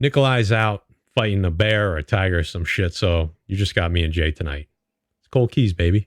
Nikolai's out fighting a bear or a tiger or some shit, so you just got me and Jay tonight. It's Cold Keys, baby.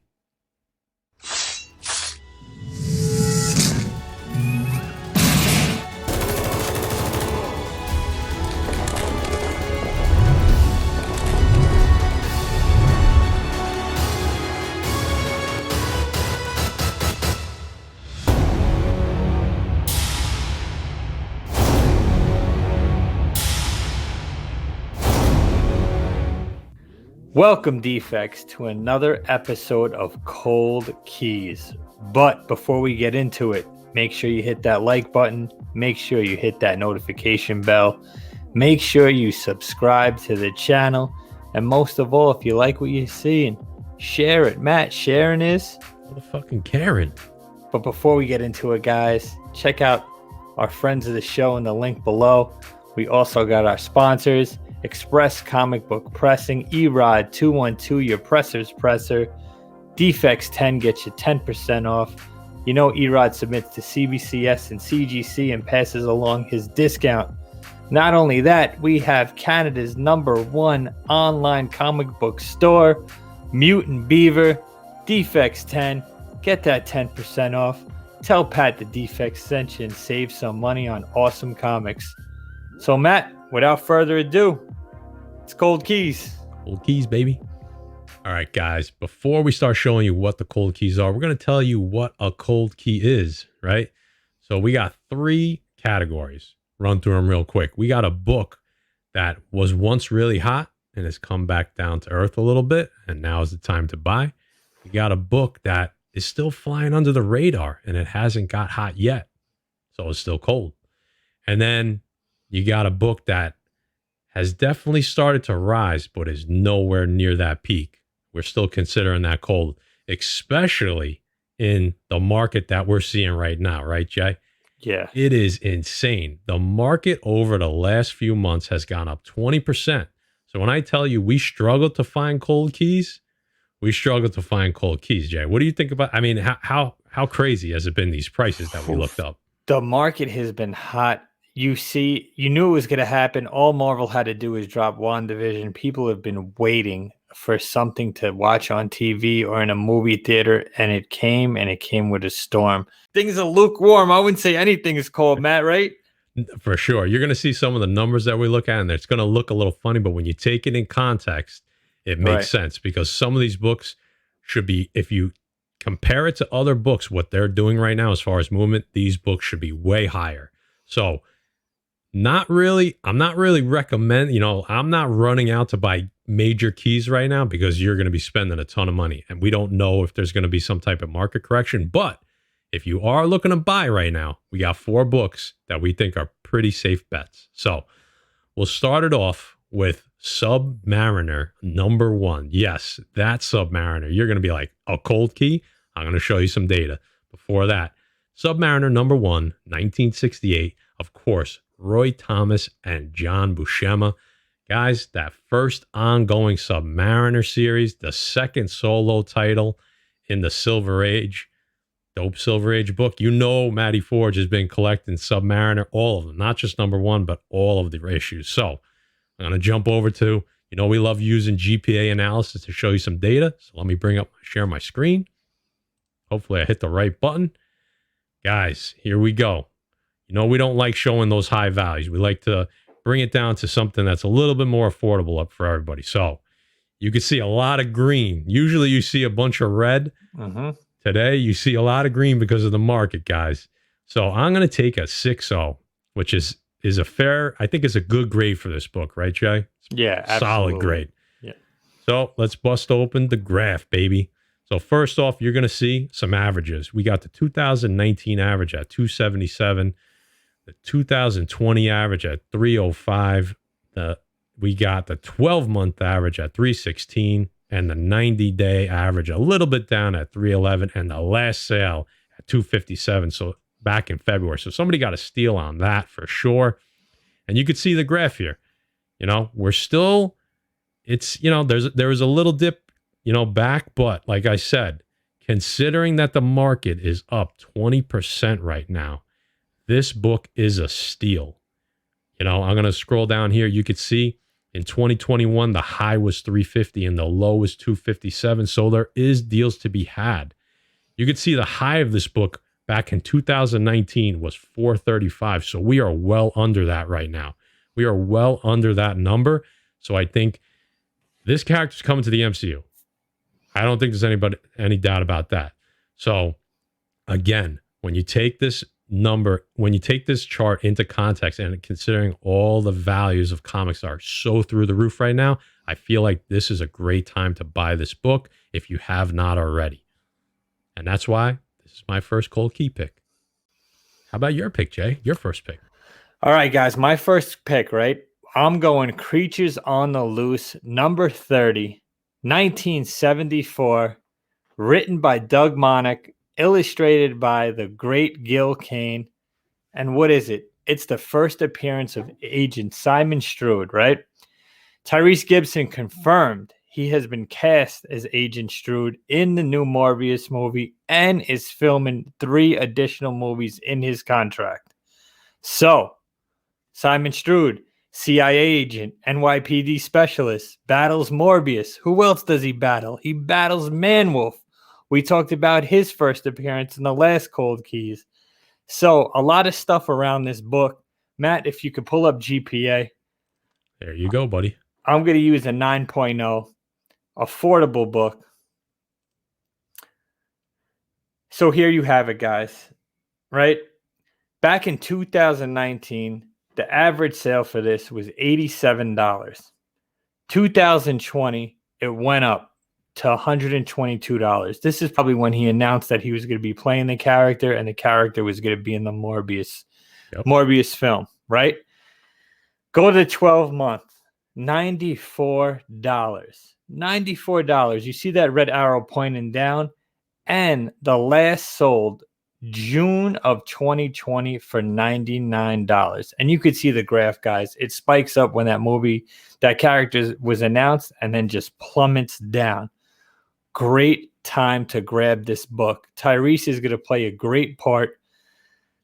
Welcome, Defects, to another episode of Cold Keys. But before we get into it, make sure you hit that like button. Make sure you hit that notification bell. Make sure you subscribe to the channel. And most of all, if you like what you're seeing, share it. Matt, sharing is Motherfucking Karen. But before we get into it, guys, check out our friends of the show in the link below. We also got our sponsors, Express Comic Book Pressing, Erod 212, your presser's presser. Defects 10 gets you 10% off. You know Erod submits to CBCS and CGC and passes along his discount. Not only that, we have Canada's #1 online comic book store, Mutant Beaver. Defects 10, get that 10% off. Tell Pat the Defects sent you and save some money on awesome comics. So Matt, without further ado, it's Cold Keys. Cold Keys, baby. All right, guys, before we start showing you what the cold keys are, we're going to tell you what a cold key is, right? So we got 3 categories. Run through them real quick. We got a book that was once really hot and has come back down to earth a little bit, and now is the time to buy. We got a book that is still flying under the radar, and it hasn't got hot yet, so it's still cold. And then you got a book that has definitely started to rise, but is nowhere near that peak. We're still considering that cold, especially in the market that we're seeing right now, right, Jay? Yeah. It is insane. The market over the last few months has gone up 20%. So when I tell you we struggle to find cold keys, we struggle to find cold keys, Jay. What do you think about, I mean, how crazy has it been, these prices that we looked up? The market has been hot. You knew it was going to happen. All Marvel had to do is drop WandaVision. People have been waiting for something to watch on TV or in a movie theater, and it came with a storm. Things are lukewarm. I wouldn't say anything is cold, Matt, right? For sure. You're going to see some of the numbers that we look at, and it's going to look a little funny, but when you take it in context, it makes sense, because some of these books should be, if you compare it to other books, what they're doing right now as far as movement, these books should be way higher. So I'm not really recommend, I'm not running out to buy major keys right now, because you're going to be spending a ton of money, and we don't know if there's going to be some type of market correction. But if you are looking to buy right now, we got 4 books that we think are pretty safe bets. So we'll start it off with Submariner #1. Yes, that Submariner. You're going to be like, a cold key? I'm going to show you some data. Before that, Submariner #1, 1968. Of course, Roy Thomas and John Buscema. Guys, that first ongoing Submariner series, the second solo title in the Silver Age, dope Silver Age book. You know Matty Forge has been collecting Submariner, all of them, not just #1, but all of the issues. So I'm going to jump over to, we love using GPA analysis to show you some data. So let me share my screen. Hopefully I hit the right button. Guys, here we go. We don't like showing those high values. We like to bring it down to something that's a little bit more affordable up for everybody. So you can see a lot of green. Usually you see a bunch of red. Today you see a lot of green because of the market, guys. So I'm going to take a 6.0, which is a fair, I think it's a good grade for this book, right, Jay? Yeah, absolutely. Solid grade. Yeah. So let's bust open the graph, baby. So first off, you're going to see some averages. We got the 2019 average at 277. The 2020 average at 305. We got the 12-month average at 316, and the 90-day average a little bit down at 311, and the last sale at 257. So back in February. So somebody got a steal on that for sure. And you could see the graph here. We're still, there was a little dip, back, but like I said, considering that the market is up 20% right now, this book is a steal. I'm going to scroll down here. You could see in 2021, the high was 350 and the low was 257. So there is deals to be had. You could see the high of this book back in 2019 was 435. So we are well under that right now. We are well under that number. So I think this character's coming to the MCU. I don't think there's any doubt about that. So again, when you take this number, when you take this chart into context and considering all the values of comics are so through the roof right now, I feel like this is a great time to buy this book if you have not already. And that's why this is my first cold key pick. How about your pick, Jay? Your first pick. All right, guys, my first pick, right? I'm going Creatures on the Loose, number 30, 1974, written by Doug Monack, illustrated by the great Gil Kane. And what is it? It's the first appearance of Agent Simon Strode, right? Tyrese Gibson confirmed he has been cast as Agent Strode in the new Morbius movie and is filming 3 additional movies in his contract. So, Simon Strode, CIA agent, NYPD specialist, battles Morbius. Who else does he battle? He battles Manwolf. We talked about his first appearance in the last Cold Keys. So a lot of stuff around this book. Matt, if you could pull up GPA. There you go, buddy. I'm going to use a 9.0. Affordable book. So here you have it, guys. Right? Back in 2019, the average sale for this was $87. 2020, it went up to $122. This is probably when he announced that he was going to be playing the character and the character was going to be in the Morbius film, right? Go to the 12-month, $94. $94. You see that red arrow pointing down? And the last sold June of 2020 for $99. And you could see the graph, guys. It spikes up when that character was announced and then just plummets down. Great time to grab this book. Tyrese is going to play a great part.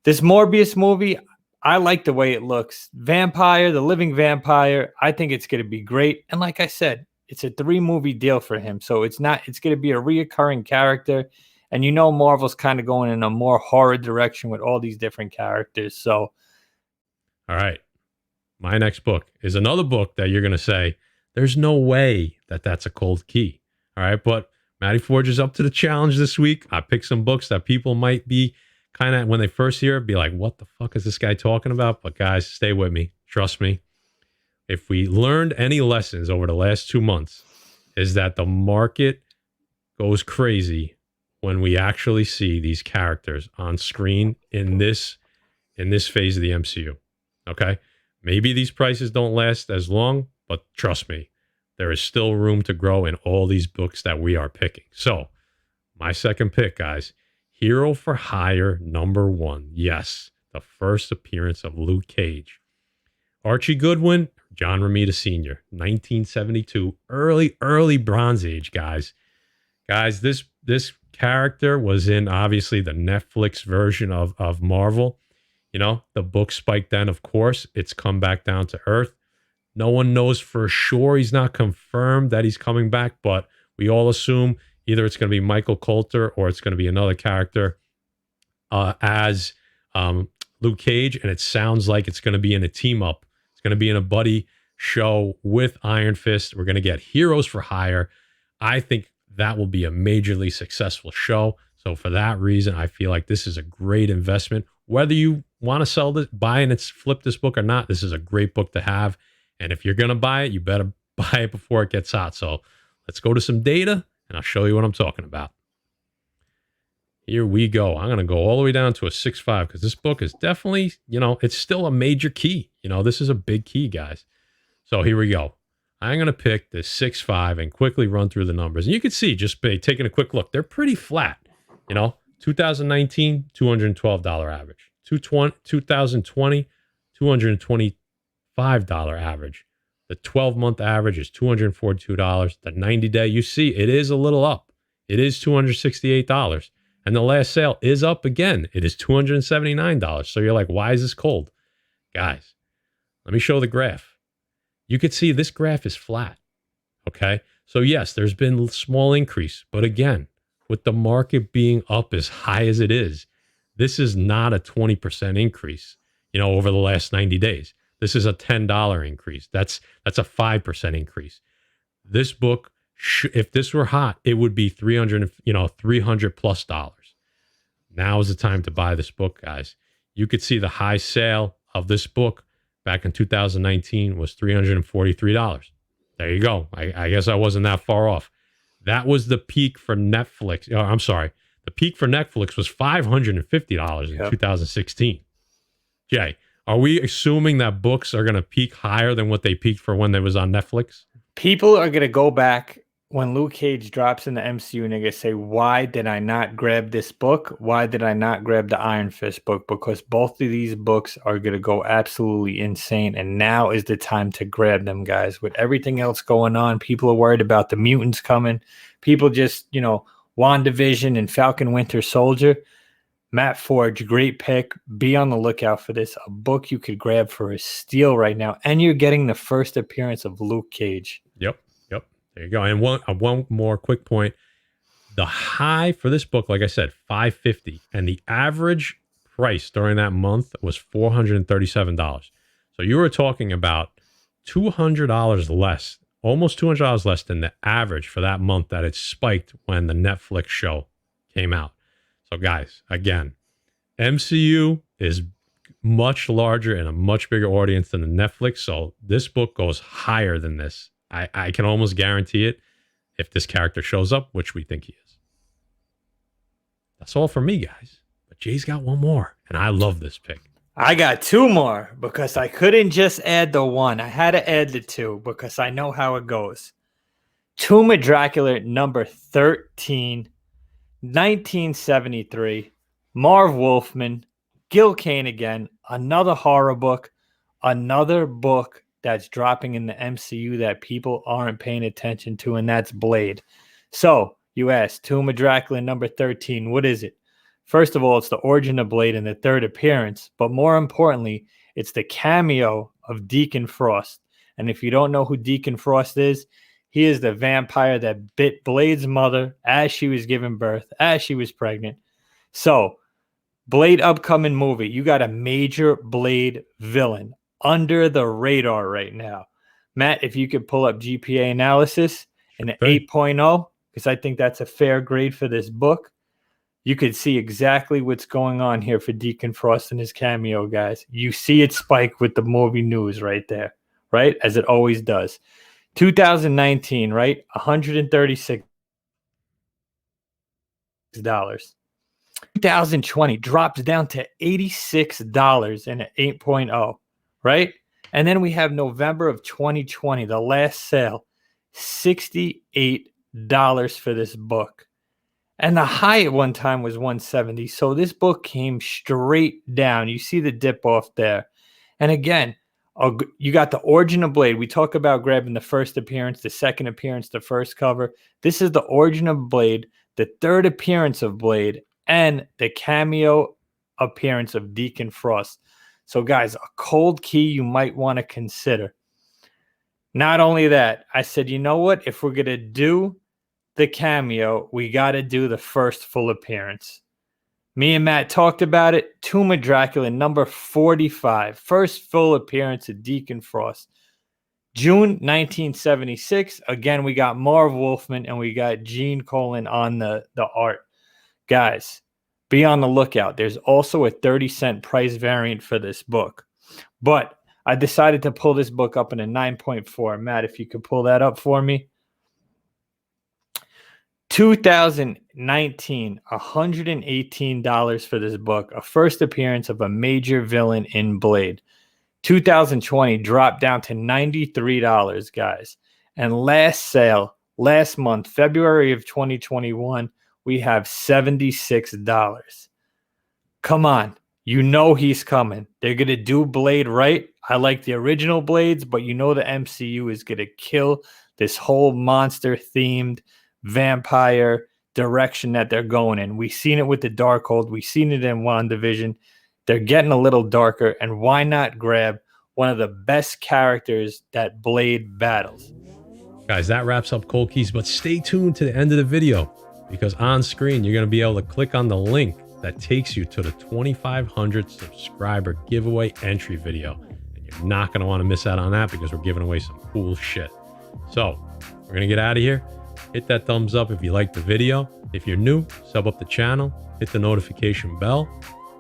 This Morbius movie, I like the way it looks. Vampire, the living vampire, I think it's going to be great. And like I said, it's a 3-movie deal for him. So it's going to be a reoccurring character. And Marvel's kind of going in a more horror direction with all these different characters. So, all right. My next book is another book that you're going to say, there's no way that that's a cold key. All right. But Matty Forge is up to the challenge this week. I picked some books that people might be kind of, when they first hear it, be like, what the fuck is this guy talking about? But guys, stay with me. Trust me. If we learned any lessons over the last 2 months, is that the market goes crazy when we actually see these characters on screen in this phase of the MCU. Okay? Maybe these prices don't last as long, but trust me, there is still room to grow in all these books that we are picking. So, my second pick, guys, Hero for Hire #1. Yes, the first appearance of Luke Cage. Archie Goodwin, John Romita Sr., 1972. Early Bronze Age, guys. Guys, this character was in, obviously, the Netflix version of Marvel. The book spiked then, of course. It's come back down to earth. No one knows for sure. He's not confirmed that he's coming back, but we all assume either it's going to be Michael Colter or it's going to be another character as Luke Cage, and it sounds like it's going to be in a team-up. It's going to be in a buddy show with Iron Fist. We're going to get Heroes for Hire. I think that will be a majorly successful show. So for that reason, I feel like this is a great investment. Whether you want to sell this, buy and flip this book or not, this is a great book to have. And if you're going to buy it, you better buy it before it gets hot. So let's go to some data and I'll show you what I'm talking about. Here we go. I'm going to go all the way down to a 6.5 because this book is definitely, it's still a major key. This is a big key, guys. So here we go. I'm going to pick the 6.5 and quickly run through the numbers. And you can see, just by taking a quick look, they're pretty flat. 2019, $212 average. 2020, $225 average. The 12-month average is $242. The 90-day, you see, it is a little up. It is $268. And the last sale is up again. It is $279. So you're like, why is this cold? Guys, Let me show the graph. You could see this graph is flat. Okay. So yes, there's been a small increase, but again, with the market being up as high as it is, this is not a 20% increase, over the last 90 days. This is a $10 increase. That's a 5% increase. This book, if this were hot, it would be $300 plus dollars. Now is the time to buy this book, guys. You could see the high sale of this book back in 2019 was $343. There you go. I guess I wasn't that far off. That was the peak for Netflix. Oh, I'm sorry. The peak for Netflix was $550 in 2016. Jay, are we assuming that books are going to peak higher than what they peaked for when they was on Netflix? People are going to go back when Luke Cage drops in the MCU and they're going to say, why did I not grab this book? Why did I not grab the Iron Fist book? Because both of these books are going to go absolutely insane. And now is the time to grab them, guys. With everything else going on, people are worried about the mutants coming. People just, WandaVision and Falcon Winter Soldier. Matt Forge, great pick. Be on the lookout for this. A book you could grab for a steal right now. And you're getting the first appearance of Luke Cage. Yep. There you go. And one more quick point. The high for this book, like I said, $550. And the average price during that month was $437. So you were talking about $200 less, almost $200 less than the average for that month that it spiked when the Netflix show came out. So guys, again, MCU is much larger and a much bigger audience than the Netflix. So this book goes higher than this. I can almost guarantee it if this character shows up, which we think he is. That's all for me, guys. But Jay's got one more, and I love this pick. I got two more because I couldn't just add the one. I had to add the two because I know how it goes. Tomb of Dracula, number 13, 1973. Marv Wolfman, Gil Kane again, another horror book, another book that's dropping in the MCU that people aren't paying attention to, and that's Blade. So you asked, Tomb of Dracula number 13, what is it? First of all, it's the origin of Blade and the third appearance, but more importantly, it's the cameo of Deacon Frost. And if you don't know who Deacon Frost is, he is the vampire that bit Blade's mother as she was giving birth, as she was pregnant. So, Blade upcoming movie, you got a major Blade villain under the radar right now. Matt, if you could pull up GPA analysis and an 8.0, because I think that's a fair grade for this book, you could see exactly what's going on here for Deacon Frost and his cameo, guys. You see it spike with the movie news right there, right? As it always does. 2019, right? $136. 2020 drops down to $86 and an 8.0, right? And then we have November of 2020, the last sale, $68 for this book. And the high at one time was $170. So this book came straight down. You see the dip off there. And again, you got the origin of Blade. We talk about grabbing the first appearance, the second appearance, the first cover. This is the origin of Blade, the third appearance of Blade, and the cameo appearance of Deacon Frost. So, guys, a cold key you might want to consider. Not only that, I said, you know what? If we're going to do the cameo, we got to do the first full appearance. Me and Matt talked about it. Tomb of Dracula, number 45. First full appearance of Deacon Frost. June 1976. Again, we got Marv Wolfman and we got Gene Colan on the art. Guys, be on the lookout. There's also a 30-cent price variant for this book. But I decided to pull this book up in a 9.4. Matt, if you could pull that up for me. 2019, $118 for this book. A first appearance of a major villain in Blade. 2020 dropped down to $93, guys. And last sale, last month, February of 2021, we have $76. Come on. You know he's coming. They're going to do Blade right. I like the original Blades, but you know the MCU is going to kill this whole monster-themed vampire direction that they're going in. We've seen it with the Darkhold. We've seen it in WandaVision. They're getting a little darker, and why not grab one of the best characters that Blade battles. Guys, that wraps up Cold Keys, but stay tuned to the end of the video because on screen, you're going to be able to click on the link that takes you to the 2,500 subscriber giveaway entry video. And you're not going to want to miss out on that because we're giving away some cool shit. So we're going to get out of here. Hit that thumbs up if you liked the video. If you're new, sub up the channel, hit the notification bell,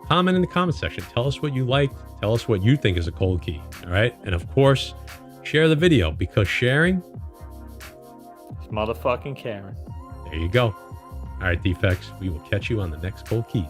comment in the comment section. Tell us what you liked. Tell us what you think is a cold key. All right. And of course, share the video because sharing, motherfucking Karen. there you go. All right, Defects, we will catch you on the next Cold Keys.